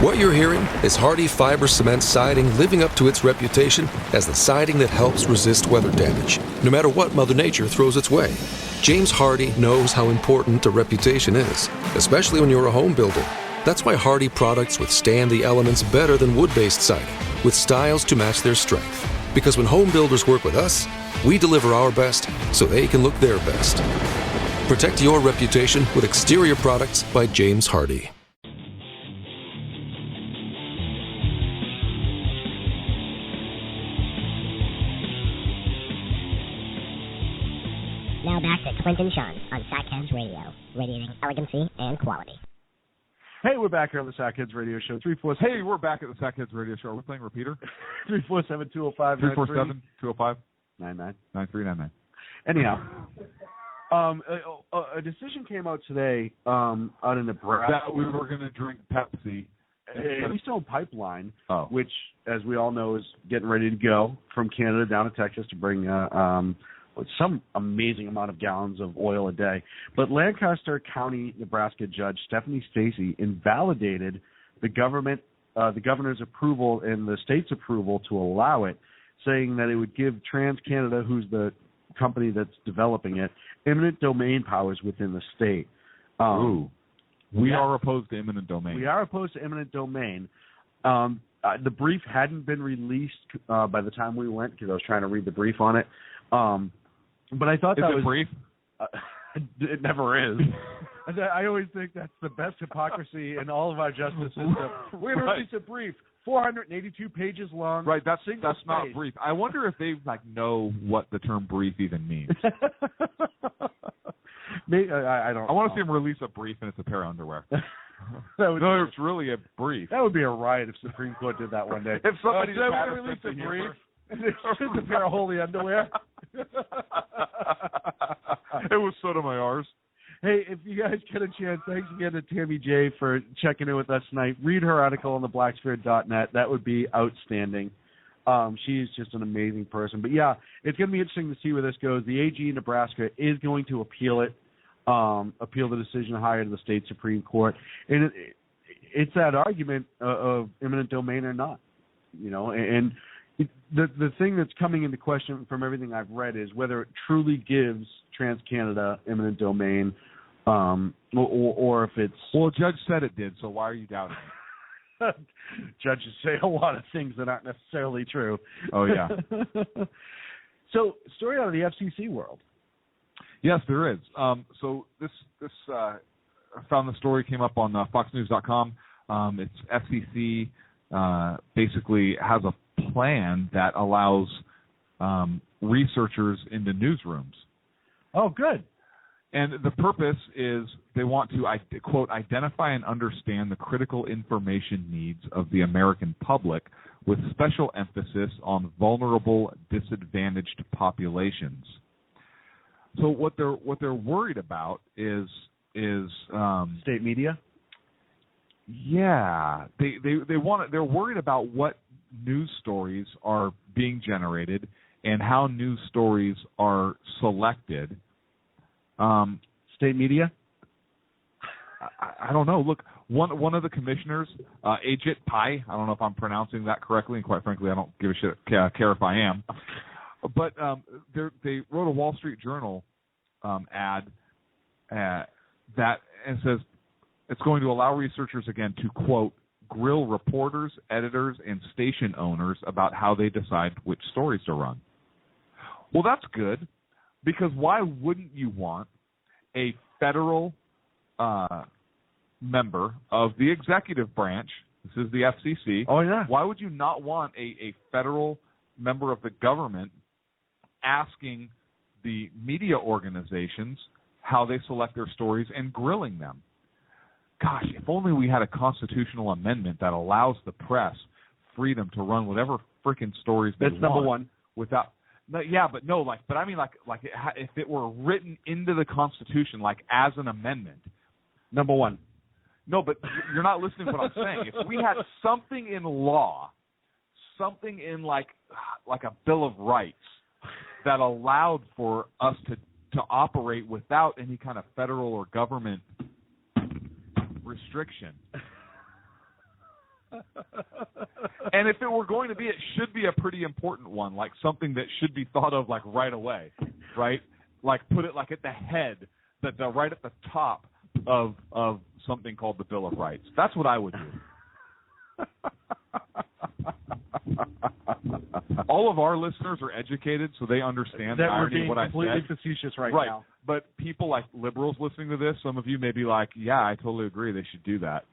What you're hearing is Hardie Fiber Cement Siding living up to its reputation as the siding that helps resist weather damage, no matter what Mother Nature throws its way. James Hardie knows how important a reputation is, especially when you're a home builder. That's why Hardie products withstand the elements better than wood-based siding, with styles to match their strength. Because when home builders work with us, we deliver our best so they can look their best. Protect your reputation with exterior products by James Hardie. Now back to Clint and Sean on Sack Heads Radio, radiating elegancy and quality. Hey, we're back here on the Sack Heads Radio Show. Hey, we're back at the Sack Heads Radio Show. Are we playing repeater? 347-205-9399. 347-205-9399. Anyhow, a decision came out today out in Nebraska. That we were going to drink Pepsi. A Keystone pipeline, which, as we all know, is getting ready to go from Canada down to Texas to bring some amazing amount of gallons of oil a day. But Lancaster County, Nebraska Judge Stephanie Stacy invalidated the governor's approval and the state's approval to allow it, saying that it would give TransCanada, who's the company that's developing it, eminent domain powers within the state. We are opposed to eminent domain. We are opposed to eminent domain. The brief hadn't been released by the time we went because I was trying to read the brief on it. But I thought that was brief. It never is. I always think that's the best hypocrisy in all of our justice system. We're going to release a brief, 482 pages long. Right, that's not brief. I wonder if they know what the term brief even means. Maybe, I don't. I want to see them release a brief and it's a pair of underwear. It's really a brief. That would be a riot if Supreme Court did that one day. If somebody just had release a brief and it's just a pair of holy underwear. It was Sotomayor's. Hey, if you guys get a chance, thanks again to TAMI J for checking in with us tonight. Read her article on the blacksphere.net. That would be outstanding. She's just an amazing person. But, yeah, it's going to be interesting to see where this goes. The AG in Nebraska is going to appeal it, appeal the decision higher to the state Supreme Court. And it's that argument of eminent domain or not, and the thing that's coming into question from everything I've read is whether it truly gives TransCanada eminent domain, or if it's... Well, Judge said it did, so why are you doubting it? Judges say a lot of things that aren't necessarily true. Oh, yeah. So, story out of the FCC world. Yes, there is. So this I found the story, came up on FoxNews.com. It's FCC basically has a plan that allows researchers into newsrooms. Oh, good. And the purpose is they want to, quote, identify and understand the critical information needs of the American public with special emphasis on vulnerable, disadvantaged populations. So what they're worried about is state media? Yeah. They're worried about what news stories are being generated and how news stories are selected. State media? I don't know. Look, one of the commissioners, Ajit Pai, I don't know if I'm pronouncing that correctly, and quite frankly, I don't give a shit care if I am. But they wrote a Wall Street Journal ad that and says it's going to allow researchers again to, quote, grill reporters, editors, and station owners about how they decide which stories to run. Well, that's good, because why wouldn't you want a federal member of the executive branch, this is the FCC. Oh, yeah. Why would you not want a federal member of the government asking the media organizations how they select their stories and grilling them? Gosh, if only we had a constitutional amendment that allows the press freedom to run whatever freaking stories they want. That's number one. Without, but I mean, if it were written into the Constitution, like as an amendment. Number one. No, but you're not listening to what I'm saying. If we had something in law, something in like a Bill of Rights that allowed for us to operate without any kind of federal or government restriction. And if it were going to be, it should be a pretty important one, like something that should be thought of like right away, right? Like put it like at the head, right at the top of something called the Bill of Rights. That's what I would do. All of our listeners are educated, so they understand the irony of what I said. That we're being completely facetious right now. But people like liberals listening to this, some of you may be like, yeah, I totally agree, they should do that.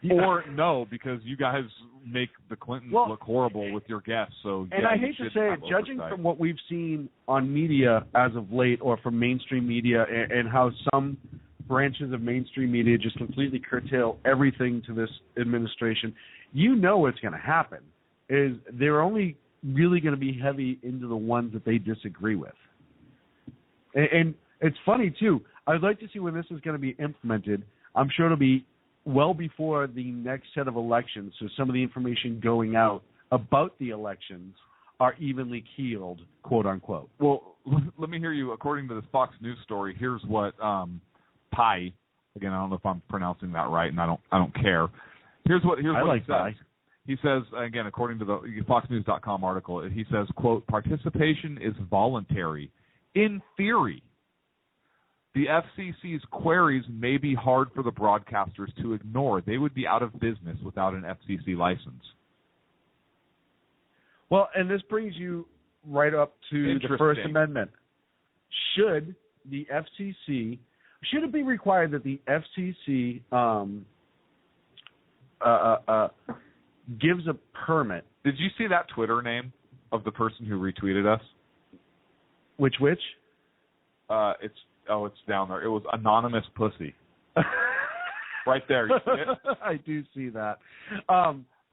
Yeah. Or no, because you guys make the Clintons look horrible with your guests. So and I hate to say it, judging from what we've seen on media as of late, or from mainstream media, and how some branches of mainstream media just completely curtail everything to this administration, you know what's going to happen is they're only really going to be heavy into the ones that they disagree with. And it's funny, too. I'd like to see when this is going to be implemented. I'm sure it'll be well before the next set of elections, so some of the information going out about the elections are evenly keeled, quote unquote. Well, let me hear you. According to this Fox News story, here's what Pi, again, I don't know if I'm pronouncing that right, and I don't care. Here's what he says. Pi. He says, again, according to the FoxNews.com article, he says, quote, participation is voluntary. In theory, the FCC's queries may be hard for the broadcasters to ignore. They would be out of business without an FCC license. Well, and this brings you right up to the First Amendment. Should it be required that the FCC gives a permit? Did you see that Twitter name of the person who retweeted us? Which? It's down there. It was Anonymous Pussy. Right there. You see it? I do see that.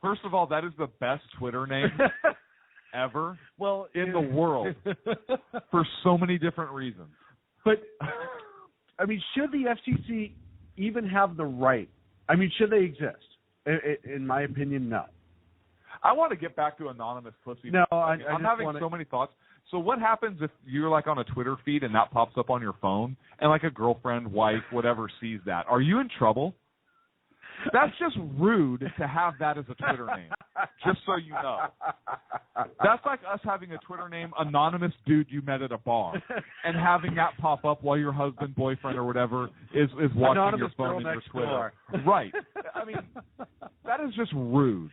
First of all, that is the best Twitter name ever in the world for so many different reasons. But, I mean, should the FCC even have the right? I mean, should they exist? In my opinion, no. I want to get back to Anonymous Pussy. No, I'm having so many thoughts. So what happens if you're like on a Twitter feed and that pops up on your phone and like a girlfriend, wife, whatever sees that? Are you in trouble? That's just rude to have that as a Twitter name, just so you know. That's like us having a Twitter name, Anonymous Dude You Met at a Bar, and having that pop up while your husband, boyfriend, or whatever is watching Anonymous your phone and your Twitter. Door. Right. I mean, that is just rude.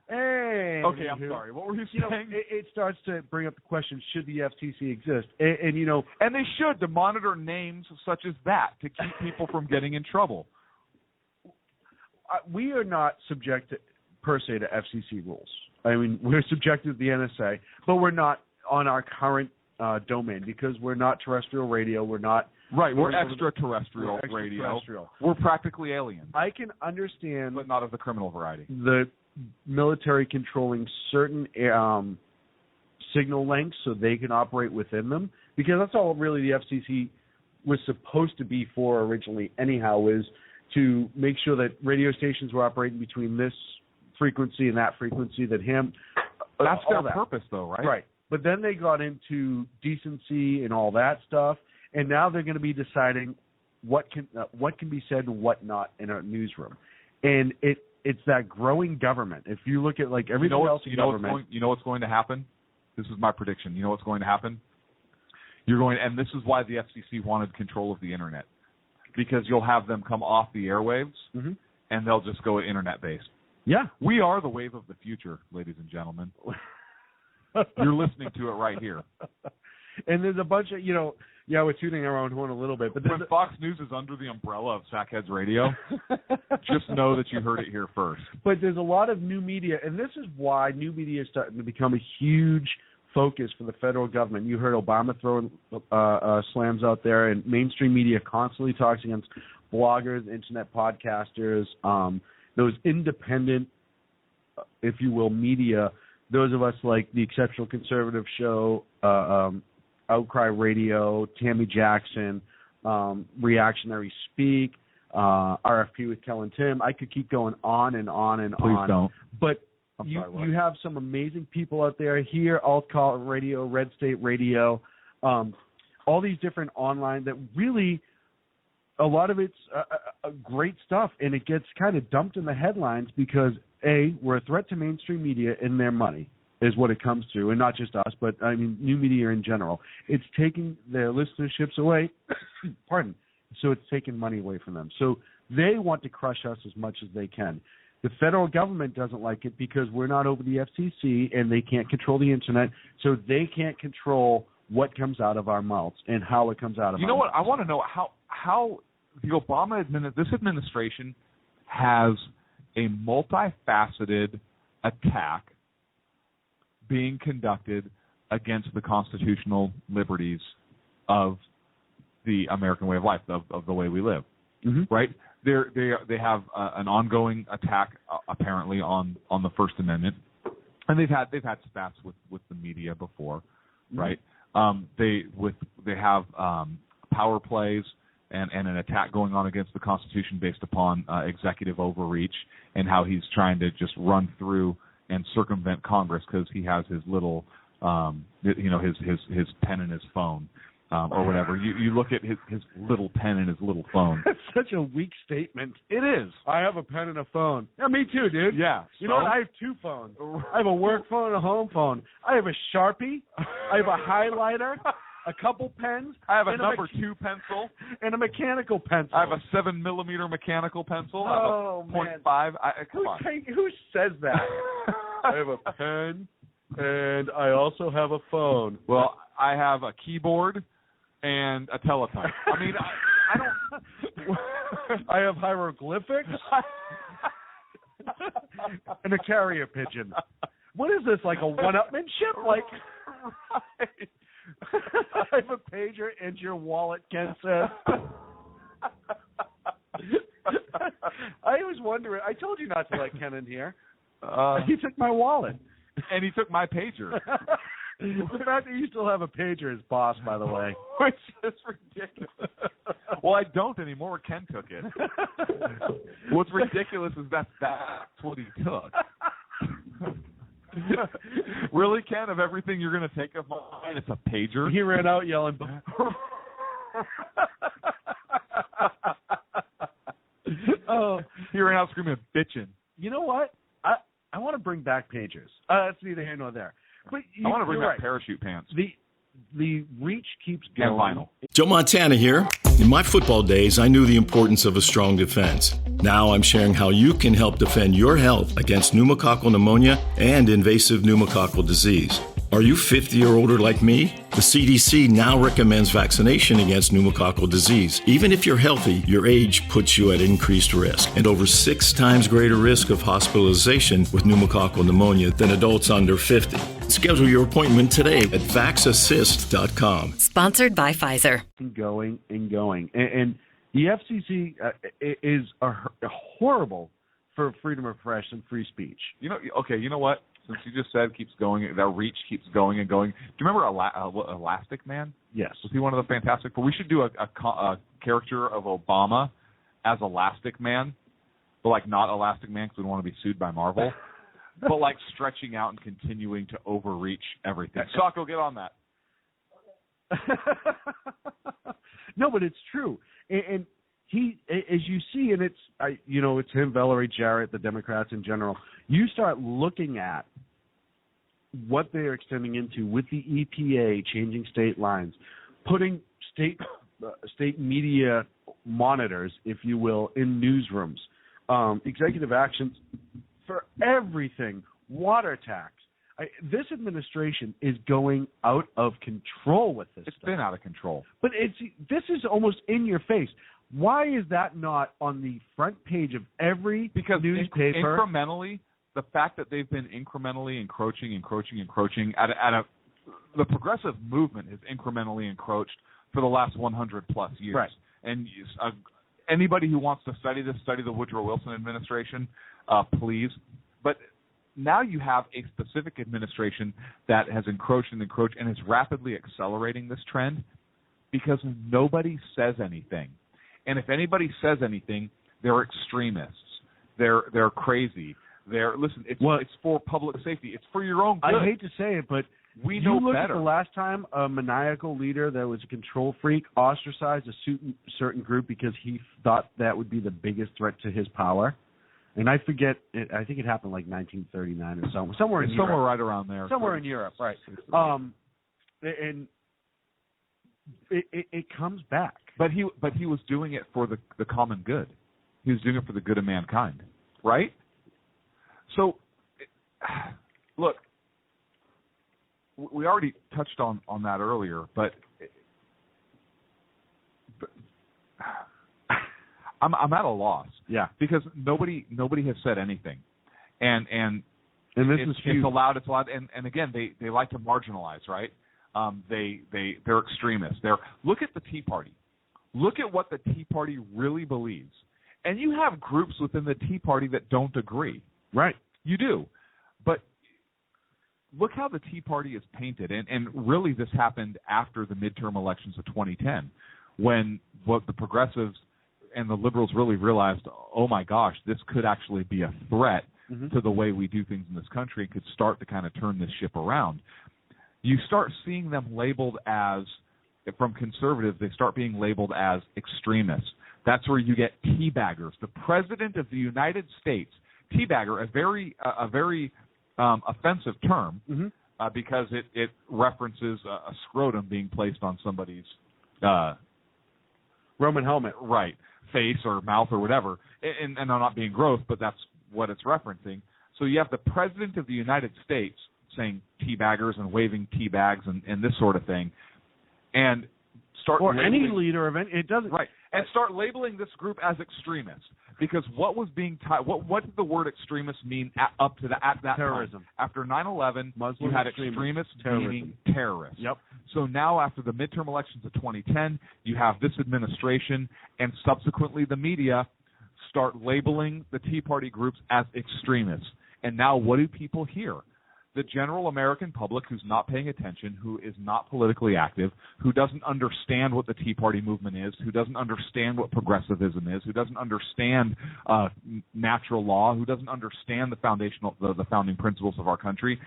Hey. Okay, I'm sorry. What were you saying? It starts to bring up the question, should the FCC exist? And they should, to monitor names such as that, to keep people from getting in trouble. We are not subject per se to FCC rules. I mean, we're subjected to the NSA, but we're not on our current domain because we're not terrestrial radio. We're not. Right, we're extraterrestrial radio. We're practically aliens. I can understand, but not of the criminal variety. The military controlling certain signal lengths so they can operate within them, because that's all really the FCC was supposed to be for originally. Anyhow, is to make sure that radio stations were operating between this frequency and that frequency, that's their purpose, though, right? Right. But then they got into decency and all that stuff, and now they're going to be deciding what can be said and what not in a newsroom. And it's that growing government. If you look at like everything else in government. You know what's going to happen? This is my prediction. You know what's going to happen? And this is why the FCC wanted control of the Internet. Because you'll have them come off the airwaves, and they'll just go Internet-based. Yeah. We are the wave of the future, ladies and gentlemen. You're listening to it right here. And there's a bunch of, we're tuning our own horn a little bit. But when Fox News is under the umbrella of Sack Heads Radio, just know that you heard it here first. But there's a lot of new media, and this is why new media is starting to become a huge focus for the federal government. You heard Obama throwing slams out there, and mainstream media constantly talks against bloggers, internet podcasters, those independent, if you will, media, those of us like the Exceptional Conservative Show, Outcry Radio, Tammy Jackson, Reactionary Speak, RFP with Kel and Tim. I could keep going on and on and Please on. Don't. But you have some amazing people out there here, Alt Call Radio, Red State Radio, all these different online that really a lot of it's great stuff, and it gets kind of dumped in the headlines because, A, we're a threat to mainstream media and their money is what it comes to, and not just us, but, I mean, new media in general. It's taking their listenerships away, pardon, so it's taking money away from them. So they want to crush us as much as they can. The federal government doesn't like it because we're not over the FCC, and they can't control the Internet, so they can't control what comes out of our mouths and how it comes out of our mouths. You know what? I want to know how the Obama this administration has a multifaceted attack being conducted against the constitutional liberties of the American way of life, of the way we live, right? They have an ongoing attack apparently on the First Amendment, and they've had spats with the media before, right? They have power plays and an attack going on against the Constitution based upon executive overreach and how he's trying to just run through and circumvent Congress because he has his little, his pen in his phone or whatever. You look at his little pen in his little phone. That's such a weak statement. It is. I have a pen and a phone. Yeah, me too, dude. Yeah. You know what? I have two phones. I have a work phone and a home phone. I have a Sharpie. I have a highlighter. A couple pens. I have a number 2 pencil. And a mechanical pencil. I have a 7mm mechanical pencil. Oh, I have a 0.5. Come on. Who says that? I have a pen, and I also have a phone. Well, I have a keyboard and a teletype. I mean, I don't... I have hieroglyphics and a carrier pigeon. What is this, like a one-upmanship? Like... Right. I have a pager and your wallet, Ken says. I was wondering. I told you not to let Ken in here. He took my wallet. And he took my pager. The fact that you still have a pager is boss, by the way. Which is ridiculous. Well, I don't anymore. Ken took it. What's ridiculous is that's what he took. Really, Ken? Of everything you're going to take of mine, it's a pager? He ran out yelling. Oh, he ran out screaming, bitching. You know what? I want to bring back pagers. That's neither here nor there. But I want to bring back parachute pants. The reach keeps going. And vinyl. Joe Montana here. In my football days, I knew the importance of a strong defense. Now I'm sharing how you can help defend your health against pneumococcal pneumonia and invasive pneumococcal disease. Are you 50 or older like me? The CDC now recommends vaccination against pneumococcal disease. Even if you're healthy, your age puts you at increased risk and over 6 times greater risk of hospitalization with pneumococcal pneumonia than adults under 50. Schedule your appointment today at vaxassist.com. Sponsored by Pfizer. Going. And the FCC is horrible for freedom of press and free speech. You know what? Since you just said keeps going, that reach keeps going and going. Do you remember Elastic Man? Yes. Was he one of the Fantastic Four? We should do a character of Obama as Elastic Man, but like not Elastic Man because we don't want to be sued by Marvel, but like stretching out and continuing to overreach everything. Soko, get on that. No, but it's true. And he, as you see, and it's him, Valerie Jarrett, the Democrats in general. You start looking at what they are extending into with the EPA changing state lines, putting state media monitors, if you will, in newsrooms, executive actions for everything, water tax. This administration is going out of control with this. It's been out of control. But this is almost in your face. Why is that not on the front page of every newspaper? Incrementally, the fact that they've been incrementally encroaching the progressive movement has incrementally encroached for the last 100 plus years. Right. And anybody who wants to study this, study the Woodrow Wilson administration, please. But now you have a specific administration that has encroached and is rapidly accelerating this trend because nobody says anything. And if anybody says anything, they're extremists. They're crazy. It's for public safety. It's for your own good. I hate to say it, but We you know look better. at the last time a maniacal leader that was a control freak ostracized a certain group because he thought that would be the biggest threat to his power. And I forget, I think it happened like 1939 or somewhere in Europe. Somewhere right around there. Somewhere in Europe, right. And it comes back. But he was doing it for the common good. He was doing it for the good of mankind, right? So, look, we already touched on that earlier, but I'm at a loss. Yeah, because nobody has said anything, and this is huge. It's allowed, and again they like to marginalize, right? They're extremists. Look at the Tea Party. Look at what the Tea Party really believes, and you have groups within the Tea Party that don't agree. Right, you do, but look how the Tea Party is painted, and really this happened after the midterm elections of 2010, when what the progressives and the liberals really realized, oh my gosh, this could actually be a threat to the way we do things in this country and could start to kind of turn this ship around. You start seeing them labeled as, from conservatives, they start being labeled as extremists. That's where you get teabaggers. The President of the United States, teabagger, a very offensive term because it references a scrotum being placed on somebody's Roman helmet. Right. Face or mouth or whatever, and I'm not being gross, but that's what it's referencing. So you have the President of the United States saying teabaggers and waving tea bags and this sort of thing, and start any leader of it doesn't right, and start labeling this group as extremists because what was being what did the word extremist mean up to at that terrorism time? After 9/11, Muslim you had extremists meaning terrorists. Yep. So now after the midterm elections of 2010, you have this administration and subsequently the media start labeling the Tea Party groups as extremists. And now what do people hear? The general American public who's not paying attention, who is not politically active, who doesn't understand what the Tea Party movement is, who doesn't understand what progressivism is, who doesn't understand natural law, who doesn't understand the founding principles of our country,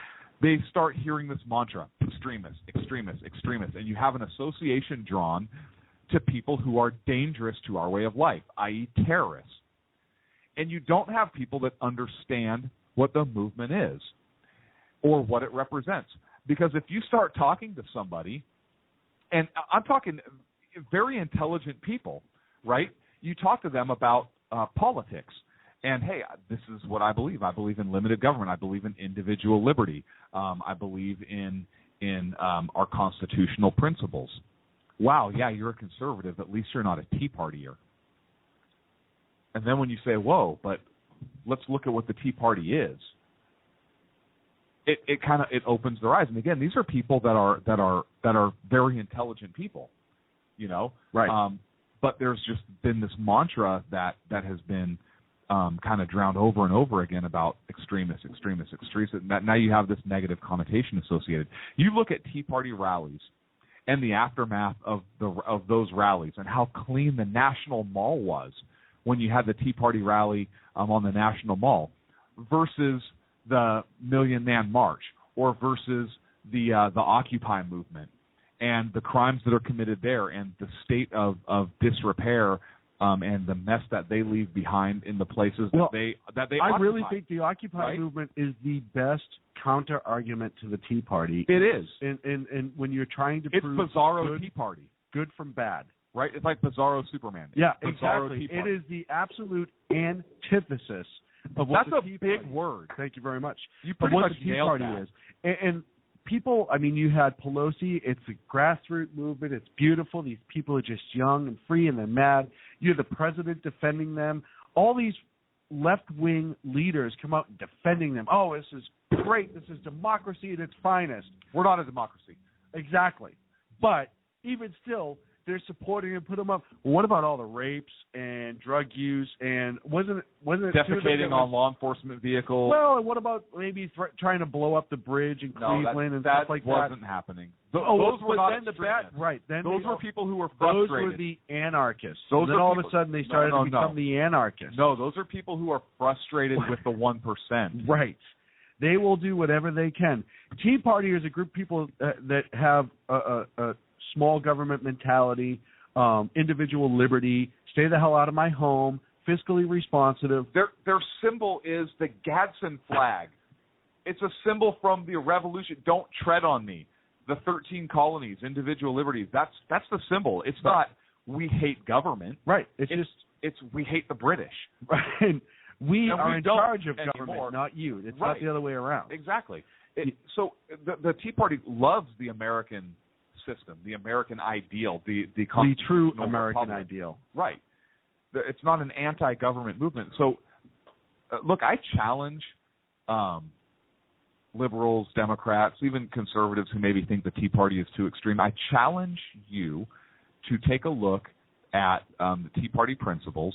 they start hearing this mantra, extremists, extremists, extremists, and you have an association drawn to people who are dangerous to our way of life, i.e. terrorists. And you don't have people that understand what the movement is or what it represents. Because if you start talking to somebody, and I'm talking very intelligent people, right? You talk to them about politics. And, hey, this is what I believe. I believe in limited government. I believe in individual liberty. I believe in our constitutional principles. Wow, yeah, you're a conservative. At least you're not a Tea Partier. And then when you say, whoa, but let's look at what the Tea Party is, it kind of opens their eyes. And again, these are people that are very intelligent people, you know. Right. But there's just been this mantra that has been kind of drowned over and over again about extremists. Now you have this negative connotation associated. You look at Tea Party rallies and the aftermath of those rallies and how clean the National Mall was when you had the Tea Party rally on the National Mall versus the Million Man March or versus the Occupy movement and the crimes that are committed there and the state of disrepair and the mess that they leave behind in the places that they occupy. I really think the Occupy movement is the best counter argument to the Tea Party. It is. And when you're trying to prove Bizarro Tea Party. Good from bad. Right? It's like Bizarro Superman. Yeah, Bizarro exactly. Tea Party. It is the absolute antithesis of what That's the Tea a big Party. word. Thank you very much. You Of pretty what much the Tea nailed Party that. is. And people, I mean, you had Pelosi. It's a grassroots movement. It's beautiful. These people are just young and free and they're mad. You have the president defending them. All these left-wing leaders come out defending them. Oh, this is great. This is democracy at its finest. We're not a democracy. Exactly. But even still, they're supporting and put them up. Well, what about all the rapes and drug use and wasn't it defecating on law enforcement vehicles? Well, and what about maybe trying to blow up the bridge in Cleveland and stuff like that? That wasn't happening. Those were but not then extremists. Then those were people who were those frustrated. were the anarchists. Those then are all people, of a sudden they started to become the anarchists. No, those are people who are frustrated with the 1%. Right. They will do whatever they can. Tea Party is a group of people that have a small government mentality, individual liberty, stay the hell out of my home, fiscally responsive. Their symbol is the Gadsden flag. It's a symbol from the Revolution. Don't tread on me. The 13 colonies, individual liberties. That's the symbol. It's not we hate government. Right. It's we hate the British. Right. We are in charge of anymore. government, not you. It's right. not the other way around. Exactly. So the Tea Party loves the American system, the American ideal, the true American Republic. ideal. Right. It's not an anti-government movement. So, look, I challenge liberals, Democrats, even conservatives who maybe think the Tea Party is too extreme. I challenge you to take a look at the Tea Party principles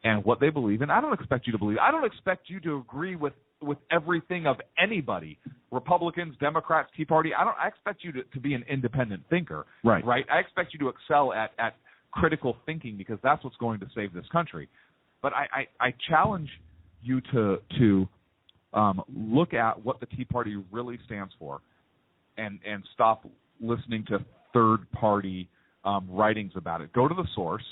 and what they believe in. I don't expect you to believe. I don't expect you to agree with everything of anybody, Republicans, Democrats, Tea Party. I expect you to be an independent thinker. Right. I expect you to excel at critical thinking because that's what's going to save this country. But I challenge you to look at what the Tea Party really stands for and stop listening to third-party writings about it. Go to the source,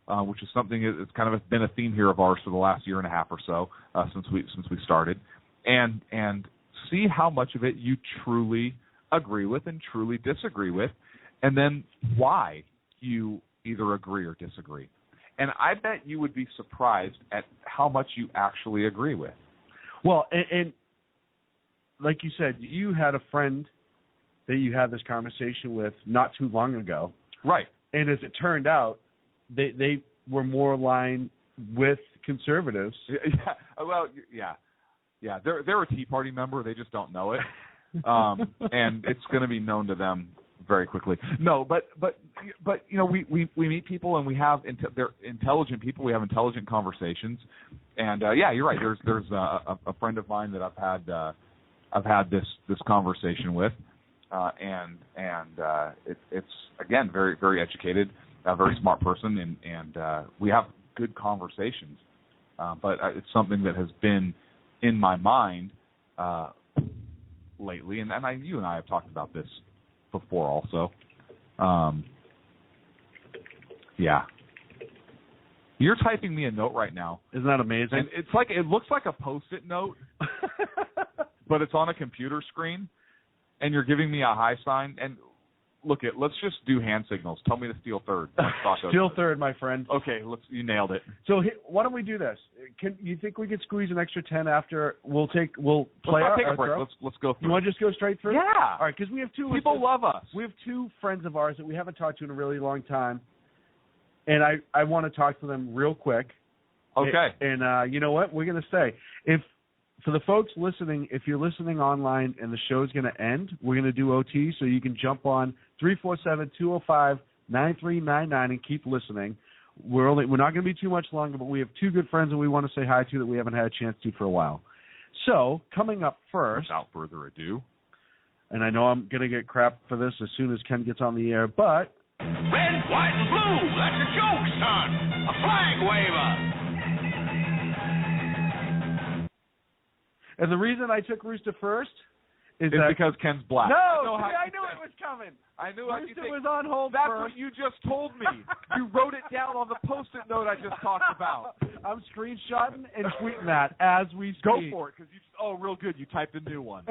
which is something that's kind of been a theme here of ours for the last year and a half or so since we started, and see how much of it you truly agree with and truly disagree with, and then why you either agree or disagree. And I bet you would be surprised at how much you actually agree with. Well, and like you said, you had a friend that you had this conversation with not too long ago. Right. And as it turned out, they were more aligned with conservatives. Yeah. Well, yeah. They're a Tea Party member. They just don't know it, and it's going to be known to them very quickly. No, but you know, we meet people and we have they're intelligent people. We have intelligent conversations, and yeah, you're right. There's a friend of mine that I've had this conversation with, and it's again very very educated, a very smart person, and we have good conversations. But it's something that has been in my mind lately, and you and I have talked about this before also. Yeah. You're typing me a note right now. Isn't that amazing? And it looks like a Post-it note, but it's on a computer screen, and you're giving me a high sign. And let's just do hand signals. Tell me to steal third. Steal third, my friend. Okay, you nailed it. So why don't we do this? You think we could squeeze an extra 10 after? We'll play our take a break. Let's go through. You want to just go straight through? Yeah. All right, because we have two. People love us. We have two friends of ours that we haven't talked to in a really long time, and I want to talk to them real quick. Okay. And you know what? We're going to say, for the folks listening, if you're listening online and the show's going to end, we're going to do OT, so you can jump on 347-205-9399 and keep listening. We're not going to be too much longer, but we have two good friends that we want to say hi to that we haven't had a chance to for a while. So, coming up first, without further ado, and I know I'm going to get crap for this as soon as Ken gets on the air, but red, white, and blue, that's a joke, son. A flag waver. and the reason I took Rooster first is because Ken's black. No, I knew it was coming. I knew Rooster was on hold That's first. what you just told me. You wrote it down on the Post-it note I just talked about. I'm screenshotting and tweeting that as we speak. Go for it, because real good. You typed a new one.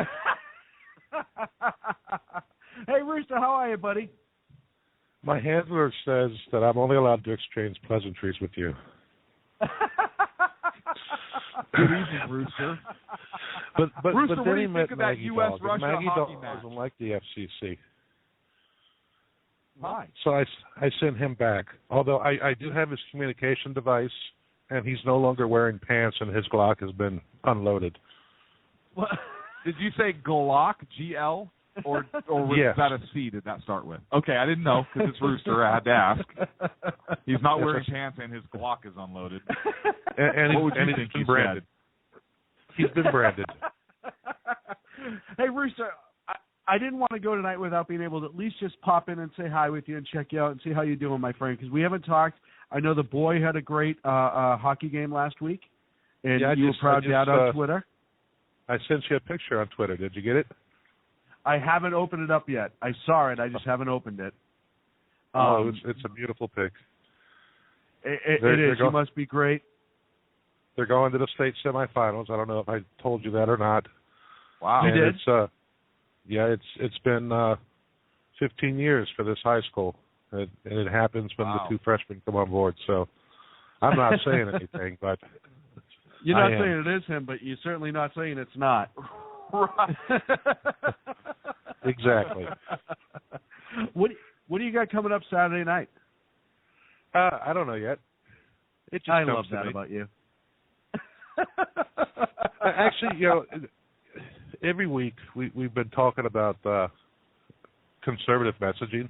Hey, Rooster, how are you, buddy? My handler says that I'm only allowed to exchange pleasantries with you. Good evening, Rooster. But Rooster, then what do he you met think of that Maggie U.S. Dog. Russia Maggie hockey Dog match? doesn't like the FCC. Why? So I sent him back. Although I do have his communication device, and he's no longer wearing pants, and his Glock has been unloaded. What? Did you say Glock, G-L? Or was yes. that a C did that start with? Okay, I didn't know because it's Rooster. I had to ask. He's not wearing pants and his Glock is unloaded. And what would you he's think been branded. He's been branded. Hey, Rooster, I didn't want to go tonight without being able to at least just pop in and say hi with you and check you out and see how you're doing, my friend, because we haven't talked. I know the boy had a great hockey game last week, and you were proud dad on Twitter. I sent you a picture on Twitter. Did you get it? I haven't opened it up yet. I saw it. I just haven't opened it. It's a beautiful pic. It is. You must be great. They're going to the state semifinals. I don't know if I told you that or not. Wow. And You did? It's been 15 years for this high school, and it happens when the two freshmen come on board. So I'm not saying anything, but you're not saying it is him, but you're certainly not saying it's not. Right. Exactly. What do you got coming up Saturday night? I don't know yet. It just I comes love to that me. about you. Actually, every week we've been talking about conservative messaging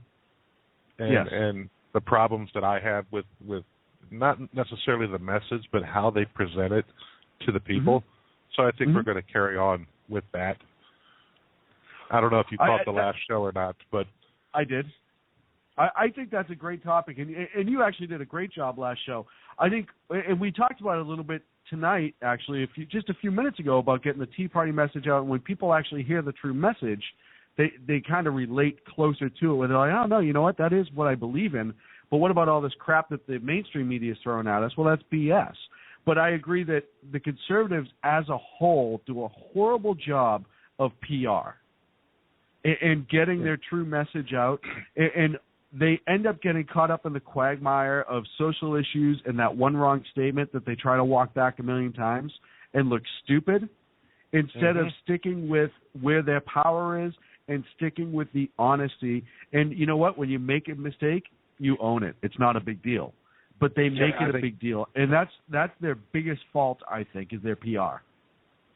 and the problems that I have with not necessarily the message, but how they present it to the people. Mm-hmm. So I think we're going to carry on with that. I don't know if you caught the last show or not, but I did. I think that's a great topic, and you actually did a great job last show. I think, and we talked about it a little bit tonight, actually, just a few minutes ago, about getting the Tea Party message out. And when people actually hear the true message, they kind of relate closer to it. Where they're like, oh no, you know what? That is what I believe in. But what about all this crap that the mainstream media is throwing at us? Well, that's BS. But I agree that the conservatives as a whole do a horrible job of PR and getting their true message out, and they end up getting caught up in the quagmire of social issues and that one wrong statement that they try to walk back a million times and look stupid, instead of sticking with where their power is and sticking with the honesty. And you know what? When you make a mistake, you own it. It's not a big deal. But they make it a big deal. And that's their biggest fault, I think, is their PR.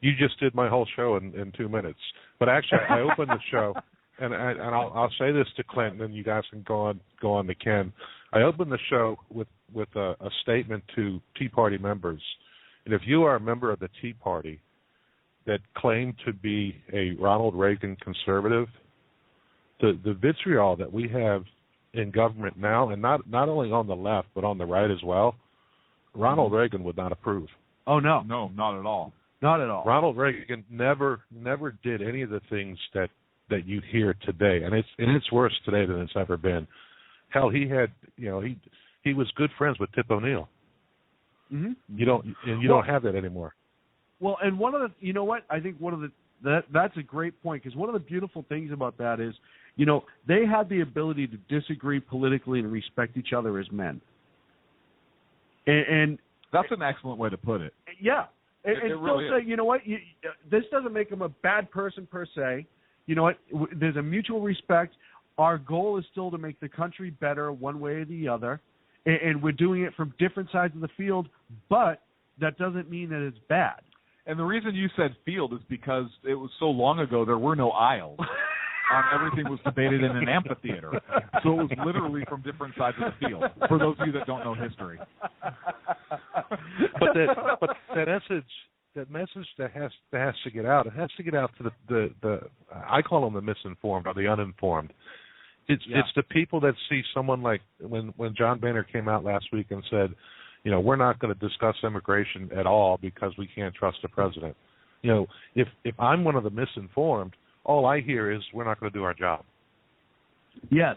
You just did my whole show in 2 minutes. But actually, I opened the show, and I'll say this to Clint, and then you guys can go on to Ken. I opened the show with a statement to Tea Party members. And if you are a member of the Tea Party that claim to be a Ronald Reagan conservative, the vitriol that we have in government now, and not only on the left but on the right as well, Ronald Reagan would not approve. Oh no, not at all. Not at all. Ronald Reagan never did any of the things that you hear today, and it's worse today than it's ever been. Hell, he had he was good friends with Tip O'Neill. Mm-hmm. You don't have that anymore. Well, and one of the I think one of that's a great point, because one of the beautiful things about that is, they had the ability to disagree politically and respect each other as men. And that's an excellent way to put it. Yeah. And it still really say, you know what, this doesn't make him a bad person per se. You know what, there's a mutual respect. Our goal is still to make the country better one way or the other. And we're doing it from different sides of the field, but that doesn't mean that it's bad. And the reason you said field is because it was so long ago there were no aisles. Everything was debated in an amphitheater. So it was literally from different sides of the field, for those of you that don't know history. But that message that has to get out, it has to get out to the I call them the misinformed or the uninformed. It's the people that see someone like when John Boehner came out last week and said, we're not going to discuss immigration at all because we can't trust the president. If I'm one of the misinformed, all I hear is we're not going to do our job. Yes,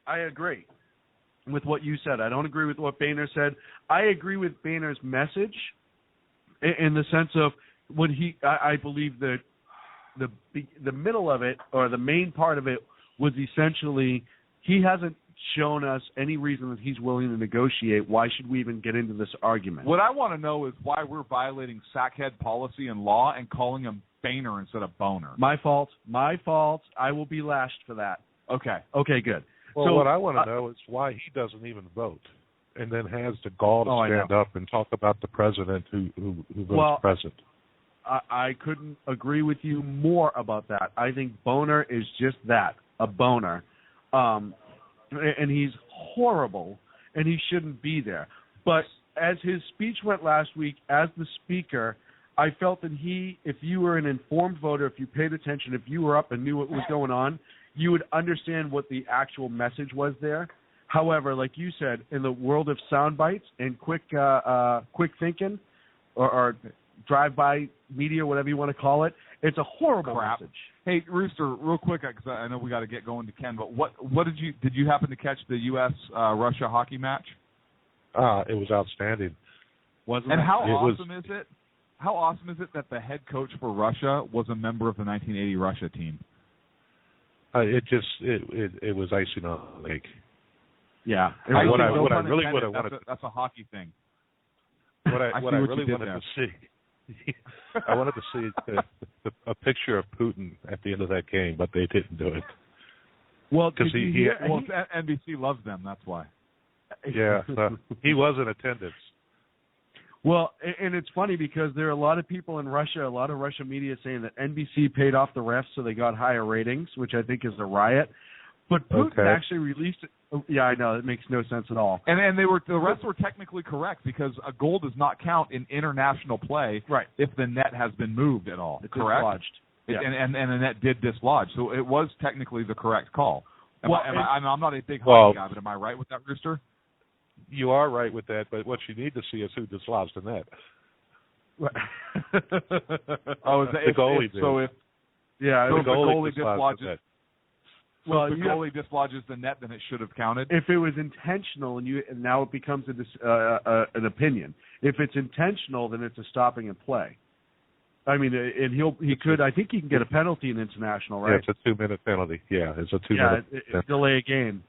I agree with what you said. I don't agree with what Boehner said. I agree with Boehner's message in the sense of when I believe that the middle of it, or the main part of it, was essentially he hasn't shown us any reason that he's willing to negotiate. Why should we even get into this argument? What I want to know is why we're violating sackhead policy and law and calling him Boehner instead of Boner. My fault. I will be lashed for that. Okay, good. Well, so, what I want to know is why he doesn't even vote, and then has the gall to stand up and talk about the president who votes president. I couldn't agree with you more about that. I think Boner is just that, a boner. And he's horrible, and he shouldn't be there. But as his speech went last week, as the speaker, I felt that if you were an informed voter, if you paid attention, if you were up and knew what was going on, you would understand what the actual message was there. However, like you said, in the world of sound bites and quick thinking, or drive-by media, whatever you want to call it. It's a horrible Crap. message. Hey, Rooster, real quick, because I know we got to get going to Ken, but what did you happen to catch the U.S. Russia hockey match? It was outstanding. Wasn't and it? How awesome is it? How awesome is it that the head coach for Russia was a member of the 1980 Russia team? It was icing on the cake. Yeah. What I really would have wanted. That's a hockey thing. What I really wanted to see. I wanted to see a picture of Putin at the end of that game, but they didn't do it. Well, because NBC loves them. That's why. Yeah, he was in attendance. Well, and it's funny because there are a lot of people in Russia, a lot of Russian media saying that NBC paid off the refs so they got higher ratings, which I think is a riot. But Putin actually released it. Yeah, I know. It makes no sense at all. And the refs were technically correct because a goal does not count in international play if the net has been moved at all. It's correct? Dislodged. Yeah. And the net did dislodge. So it was technically the correct call. I'm not a big hockey guy, but am I right with that, Rooster? You are right with that, but what you need to see is who dislodged the net. The goalie did. So the goalie dislodges the net. Well, if the goalie dislodges the net, then it should have counted. If it was intentional, and now it becomes an opinion. If it's intentional, then it's a stopping and play. I mean, and he could. I think he can get a penalty in international, right? Yeah, it's a 2-minute penalty. Yeah, it's a 2-minute. Yeah, delay a game.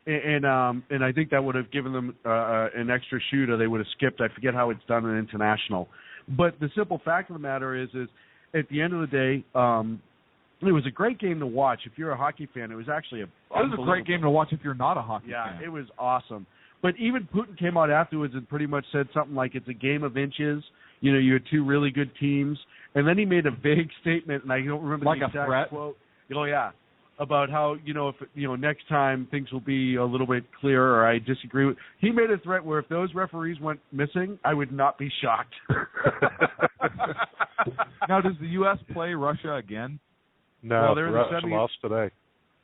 And I think that would have given them an extra shoot, or they would have skipped. I forget how it's done in international. But the simple fact of the matter is at the end of the day, it was a great game to watch. If you're a hockey fan, it was actually It was a great game to watch if you're not a hockey fan. Yeah, it was awesome. But even Putin came out afterwards and pretty much said something like it's a game of inches. You know, you're two really good teams. And then he made a vague statement, and I don't remember like the exact threat? quote. Oh, yeah. About how, if next time things will be a little bit clearer, or I disagree with. He made a threat where if those referees went missing, I would not be shocked. Now, does the U.S. play Russia again? No, Russia lost today.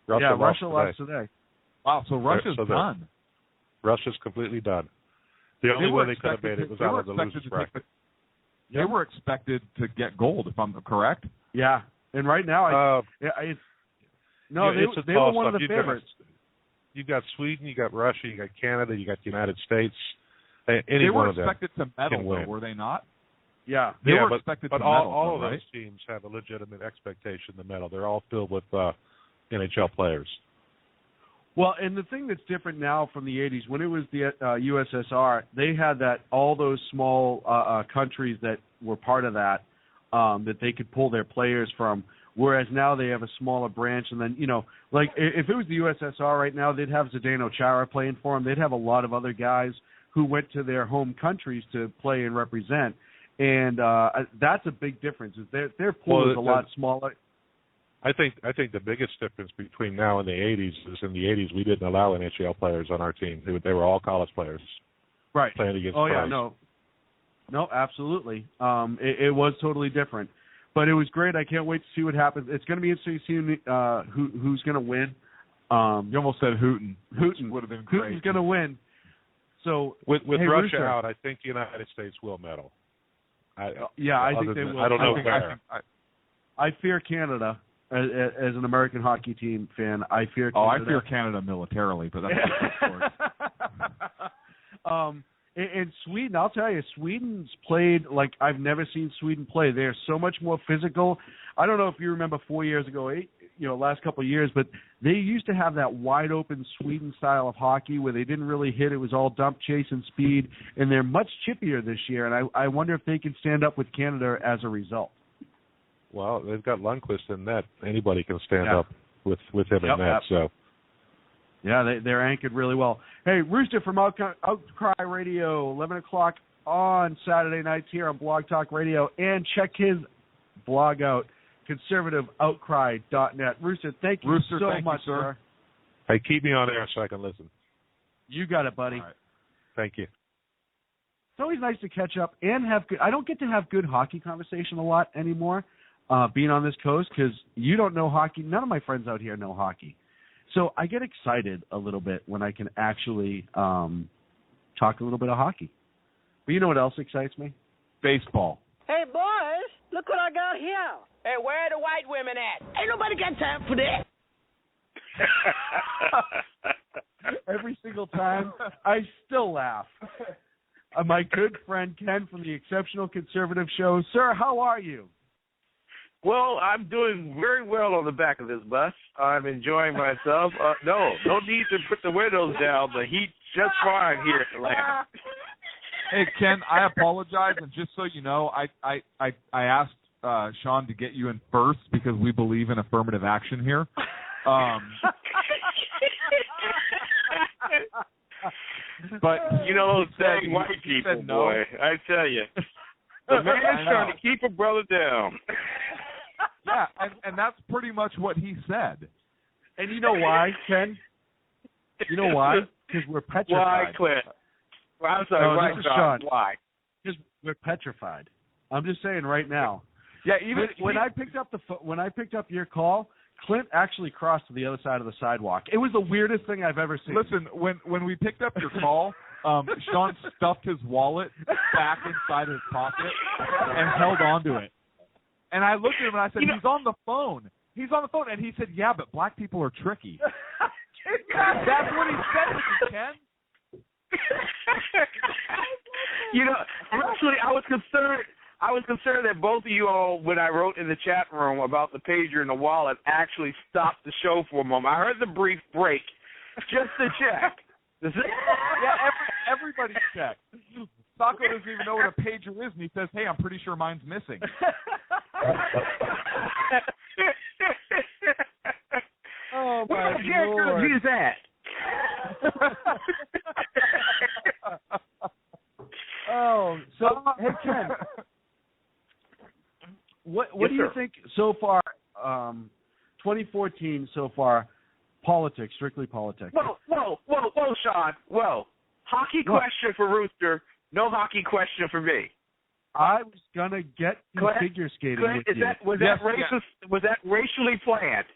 Russia lost today. Wow, so Russia's done. Russia's completely done. The only way they could have made it was out of the losers bracket. They were expected to get gold, if I'm correct. Yeah, and right now, they were one of the favorites. You got Sweden, you got Russia, you got Canada, you got the United States. They were expected to medal, though, were they not? Yeah, they were expected to medal. But all of those teams have a legitimate expectation to medal. They're all filled with NHL players. Well, and the thing that's different now from the 80s, when it was the USSR, they had all those small countries that were part of that they could pull their players from, whereas now they have a smaller branch. And then, like if it was the USSR right now, they'd have Zdeno Chara playing for them. They'd have a lot of other guys who went to their home countries to play and represent. And that's a big difference. Is their pool is a lot smaller. I think the biggest difference between now and the 80s is in the 80s we didn't allow NHL players on our team. They were all college players. Right. Playing against pros. Yeah, no, absolutely. It was totally different. But it was great. I can't wait to see what happens. It's going to be interesting to see who's going to win. You almost said Hooten. Hooten would have been great. Hooten's going to win. So with hey, Russia Rooster, out, I think the United States will medal. I think they will. I don't know where. I fear Canada. As an American hockey team fan, I fear Canada. I fear Canada militarily, but that's a different story. And Sweden, I'll tell you, Sweden's played like I've never seen Sweden play. They're so much more physical. I don't know if you remember 4 years ago, last couple of years, but they used to have that wide open Sweden style of hockey where they didn't really hit. It was all dump, chase, and speed, and they're much chippier this year, and I wonder if they can stand up with Canada as a result. Well, they've got Lundqvist in net. Anybody can stand up with him in net. So, yeah, they're anchored really well. Hey, Rooster from Outcry Radio, 11 o'clock on Saturday nights here on Blog Talk Radio, and check his blog out, conservativeoutcry.net. Rooster, thank you so much, sir. Hey, keep me on air so I can listen. You got it, buddy. All right. Thank you. It's always nice to catch up and have good. I don't get to have good hockey conversation a lot anymore. Being on this coast, because you don't know hockey. None of my friends out here know hockey. So I get excited a little bit when I can actually talk a little bit of hockey. But you know what else excites me? Baseball. Hey, boys, look what I got here. Hey, where are the white women at? Ain't nobody got time for that. Every single time, I still laugh. My good friend Ken from the Exceptional Conservative Show. Sir, how are you? Well, I'm doing very well on the back of this bus. I'm enjoying myself. No need to put the windows down. The heat's just fine here in Atlanta. Hey, Ken, I apologize, and just so you know, I asked Sean to get you in first because we believe in affirmative action here. But you know, dang white people, no. Boy, I tell you, the man's trying to keep a brother down. Yeah, and that's pretty much what he said. And you know why, Ken? You know why? Because we're petrified. Why, Clint? Well, I'm sorry, right, Sean. Why? Because we're petrified. I'm just saying right now. Yeah, even when I picked up your call, Clint actually crossed to the other side of the sidewalk. It was the weirdest thing I've ever seen. Listen, when we picked up your call, Sean stuffed his wallet back inside his pocket and held on to it. And I looked at him and I said, he's on the phone. He's on the phone. And he said, yeah, but black people are tricky. That's what he said to me, Ken. You know, actually, I was concerned that both of you all, when I wrote in the chat room about the pager and the wallet, actually stopped the show for a moment. I heard the brief break just to check. Yeah, everybody checked. Soko doesn't even know what a pager is, and he says, hey, I'm pretty sure mine's missing. Oh, my Lord. Where is that? Oh, so, hey, Ken, what do you think so far, 2014 so far, politics, strictly politics? Whoa, Sean, whoa. Hockey question for Rooster, no hockey question for me. I was going to get to figure skating Clint, with you. Was that racially planned?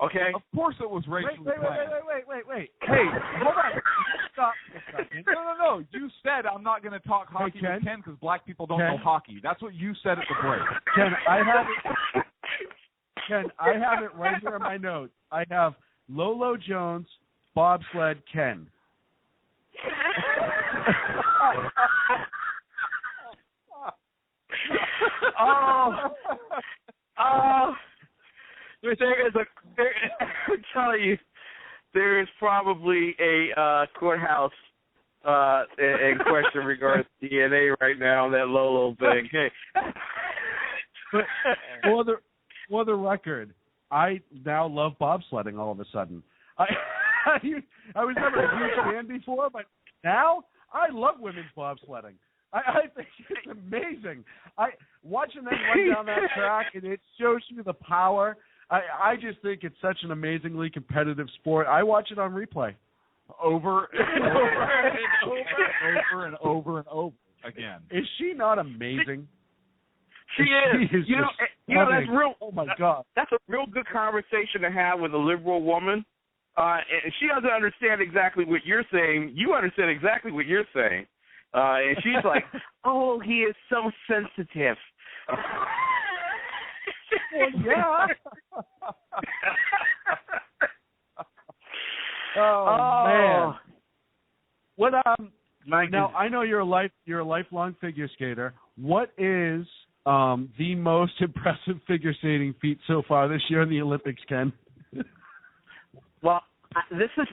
Okay? Of course it was racially planned. Wait. Hey, hold on. Stop for a second. No. You said I'm not going to talk hockey with Ken because black people don't know hockey. That's what you said at the break. Ken, I have it right here in my notes. I have Lolo Jones, bobsled Ken. I'm telling you, there is probably a courthouse in question regarding DNA right now on that Lolo thing. Hey. But for the record, I now love bobsledding all of a sudden. I was never a huge fan before, but now I love women's bobsledding. I think it's amazing. Watching them run down that track, and it shows you the power. I just think it's such an amazingly competitive sport. I watch it on replay. Over and over again. Is she not amazing? She is. You know that's real. Oh my God, that's a real good conversation to have with a liberal woman. And she doesn't understand exactly what you're saying. You understand exactly what you're saying. And she's like, "Oh, he is so sensitive." Well, yeah. Oh man. What now I know you're a lifelong figure skater. What is the most impressive figure skating feat so far this year in the Olympics, Ken? Well, this is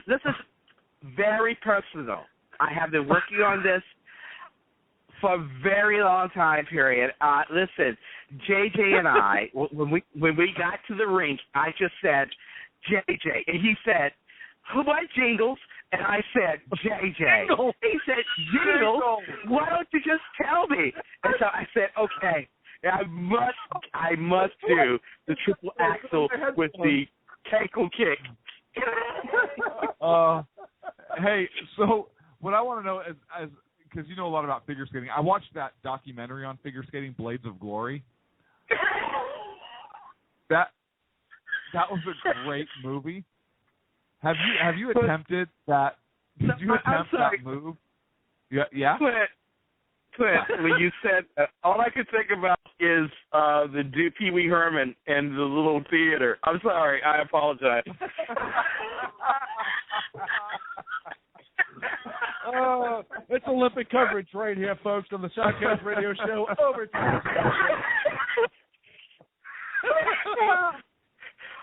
very personal. I have been working on this for a very long time period. Listen, JJ and I, when we got to the rink, I just said, JJ, and he said, what Jingles? And I said, JJ. Jingles. He said, Jingles? Why don't you just tell me? And so I said, okay, I must do the triple axel with the ankle kick. Hey, so what I want to know is because you know a lot about figure skating. I watched that documentary on figure skating, Blades of Glory. That was a great movie. Have you attempted that? Did you attempt that move? Yeah. Clint, when you said, all I could think about is the Pee Wee Herman and the little theater. I'm sorry. I apologize. It's Olympic coverage right here, folks, on the Sack Heads Radio Show. Over to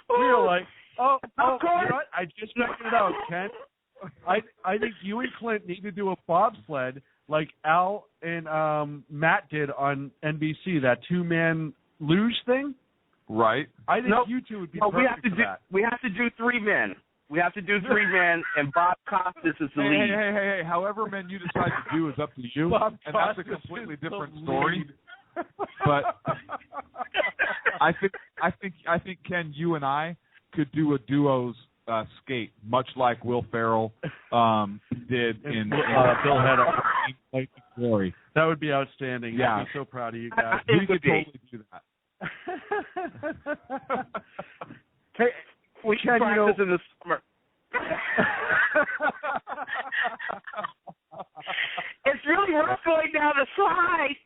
we were like, you know what? I just figured it out, Ken. I think you and Clint need to do a bobsled like Al and Matt did on NBC, that 2-man luge thing. Right. I think you two would be perfect for that. We have to do 3 men. We have to do 3 men, and Bob Costas is the lead. Hey. However men you decide to do is up to you, and that's a completely different story. But I think Ken, you and I could do a duo's skate, much like Will Ferrell did in Bill Hedda. Glory. That would be outstanding. Yeah. I'd be so proud of you guys. We could totally do that. Hey, we should practice in the summer. It's really rough going down the slide.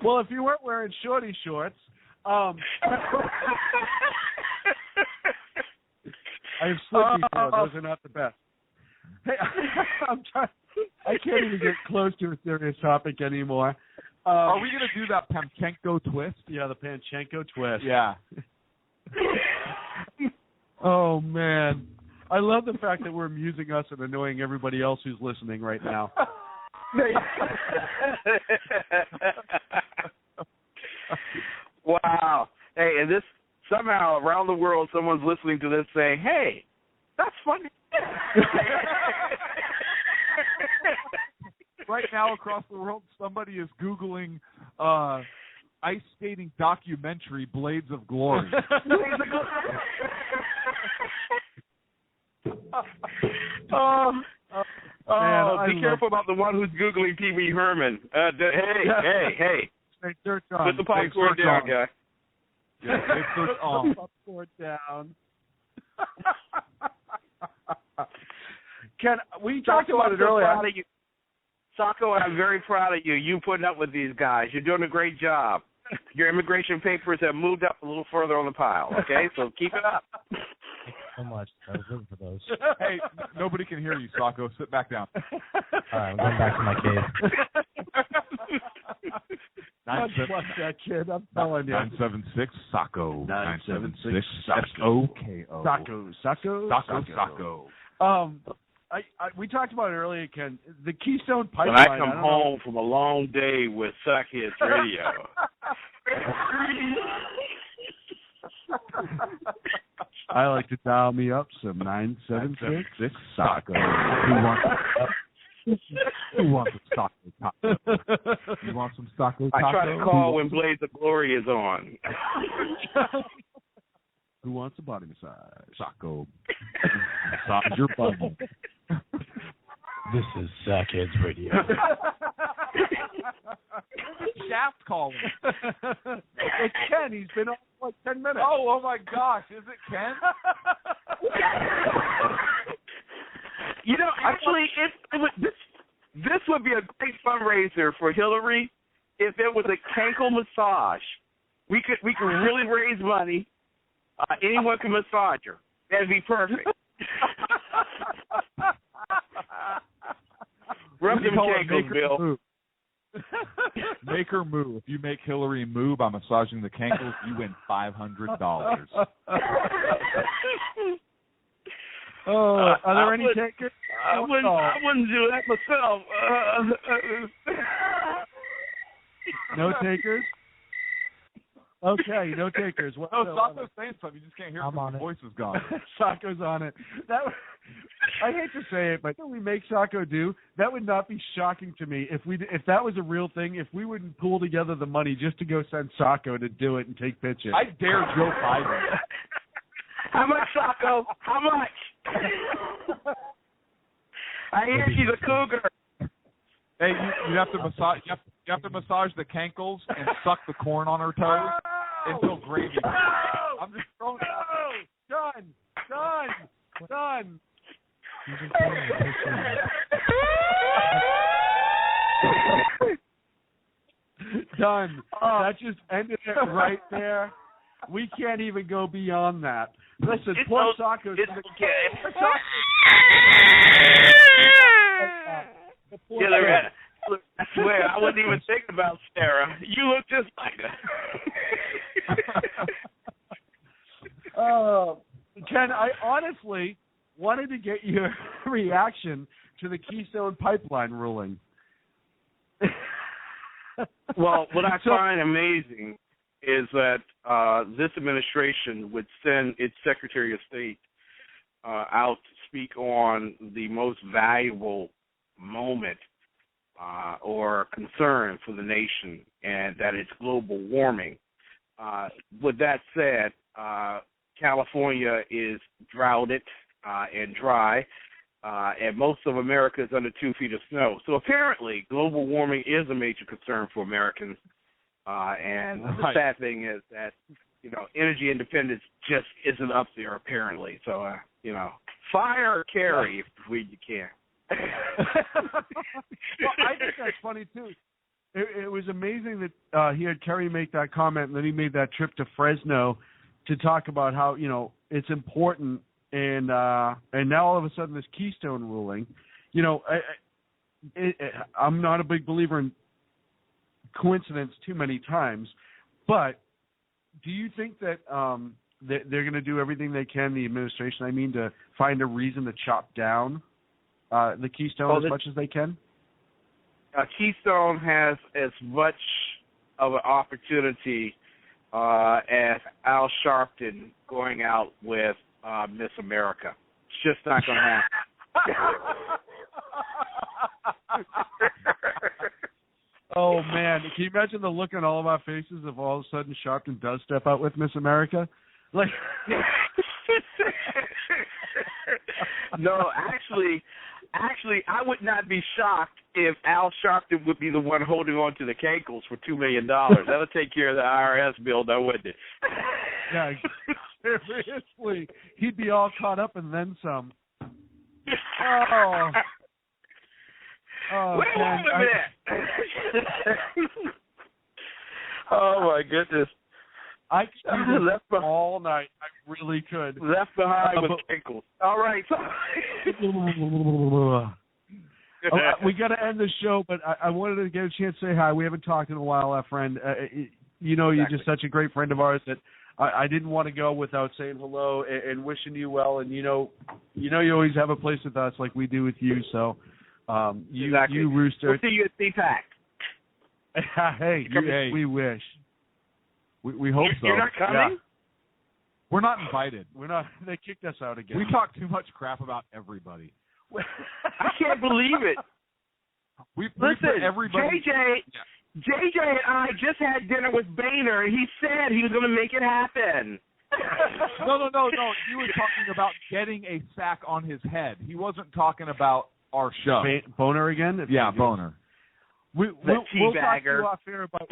Well, if you weren't wearing shorty shorts, I have slipped before. Those are not the best. Hey, I can't even get close to a serious topic anymore. Are we going to do that Panchenko twist? Yeah, the Panchenko twist. Yeah. Oh, man. I love the fact that we're amusing us and annoying everybody else who's listening right now. Wow. Hey, and this, somehow around the world, someone's listening to this saying, hey, that's funny. Right now across the world, somebody is Googling ice skating documentary Blades of Glory. Be careful about the one who's Googling Pee Wee Herman. Hey. Put the popcorn down, guy. Yeah, search on. Popcorn down. Ken, we talked about it earlier. Soko, I'm very proud of you. You putting up with these guys. You're doing a great job. Your immigration papers have moved up a little further on the pile, okay? So keep it up. Thank you so much. I was looking for those. Hey, nobody can hear you, Soko. Sit back down. All right, I'm going back to my cave. Much like that kid, I'm telling you. 976 Soko. 976 S-O-K-O. Soko. We talked about it earlier, Ken. The Keystone Pipeline. When I come home from a long day with Sack Heads Radio. I like to dial me up some 976 Soko. Who wants some Soko taco? You want some Soko taco? I try to call when Blades of Glory is on. Who wants a body massage? Soko. Massage your button. This is Sack Heads Radio. Shaft calling. It's Ken. He's been on for like 10 minutes. Oh my gosh. Is it Ken? You know, actually, this would be a great fundraiser for Hillary if it was a cankle massage. We could really raise money. Anyone can massage her. That'd be perfect. Rub them cankles, Bill. Make her move. If you make Hillary move by massaging the cankles, you win $500. Are there any takers? I wouldn't do that myself. No takers? Okay, no takers. Well, Soko's saying something. You just can't hear because his voice is gone. Soko's on it. I hate to say it, but what we make Soko do, that would not be shocking to me if that was a real thing, if we wouldn't pool together the money just to go send Soko to do it and take pictures. I dare Joe Biden. How much, Soko? How much? I hear she's a cougar. Hey, you have to massage. You have to massage the cankles and suck the corn on her toes until gravy. I'm just throwing it out. Done. just putting a picture of Done. That just ended it right there. We can't even go beyond that. Listen, poor Soko. I swear, I wasn't even thinking about Sarah. You look just like her. Ken, I honestly wanted to get your reaction to the Keystone Pipeline ruling. Well, what I find amazing is that this administration would send its Secretary of State out to speak on the most valuable moment or concern for the nation, and that it's global warming. With that said, California is droughted and dry, and most of America is under 2 feet of snow. So apparently, global warming is a major concern for Americans. And the sad thing is that, energy independence just isn't up there apparently. So, fire or carry if you can. Well, I think that's funny too. It was amazing that he had Kerry make that comment, and then he made that trip to Fresno to talk about how it's important, and now all of a sudden this Keystone ruling. I'm not a big believer in coincidence too many times, but do you think that they're going to do everything they can, the administration, to find a reason to chop down the Keystone as much as they can? Keystone has as much of an opportunity as Al Sharpton going out with Miss America. It's just not going to happen. Oh, man. Can you imagine the look on all of our faces if all of a sudden Sharpton does step out with Miss America? Like, no, actually, I would not be shocked if Al Sharpton would be the one holding on to the cankles for $2 million. That'll take care of the IRS bill, though, wouldn't it? Yeah, seriously. He'd be all caught up and then some. Wait a minute. Oh, my goodness. I could do this all night. I really could. Left behind with cankles. All right. We got to end the show, but I wanted to get a chance to say hi. We haven't talked in a while, our friend. You're just such a great friend of ours that I didn't want to go without saying hello and wishing you well. And you always have a place with us like we do with you. So you Rooster. We'll see you at CPAC. Hey, we wish. We hope so. You're not coming? Yeah. We're not invited. We're not. They kicked us out again. We talk too much crap about everybody. I can't believe it. Listen, everybody. JJ and I just had dinner with Boehner, and he said he was going to make it happen. No. He was talking about getting a sack on his head. He wasn't talking about our show. Boner again? Yeah, Boner. We'll talk to you off air about.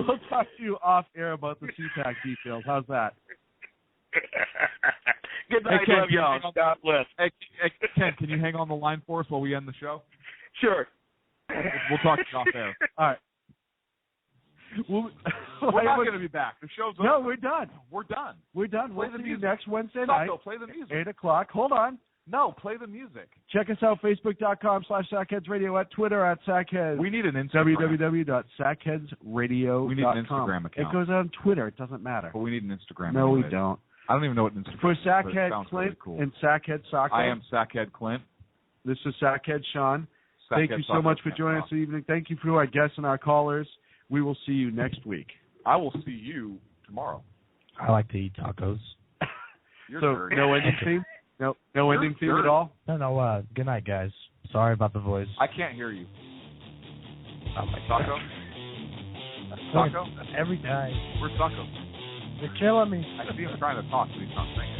We'll talk to you off air about the CPAC details. How's that? Good night, Ken, love y'all. God bless. Hey, Ken, can you hang on the line for us while we end the show? Sure. We'll talk to you off air. All right. We're not going to be back. The show's over. No, we're done. We're done. We'll see you next Wednesday night. Soko, play the music. 8 o'clock. Hold on. No, play the music. Check us out, Facebook.com/SackHeadsRadio, at Twitter @SackHeads. We need an Instagram. www.SackHeadsRadio.com. We need an Instagram account. It goes on Twitter. It doesn't matter. But we need an Instagram. No, anyways. we don't. I don't even know what Instagram For is. Sackhead Clint really cool. and Sackhead Soko. I am Sackhead Clint. This is Sackhead Sean. Thank you so much for joining us this evening. Thank you for our guests and our callers. We will see you next week. I will see you tomorrow. I like to eat tacos. So no ending theme? No ending theme at all? No. Good night, guys. Sorry about the voice. I can't hear you. Oh my Soko? God. Every night. Where's Soko? They're killing me. I see him trying to talk, but he's not saying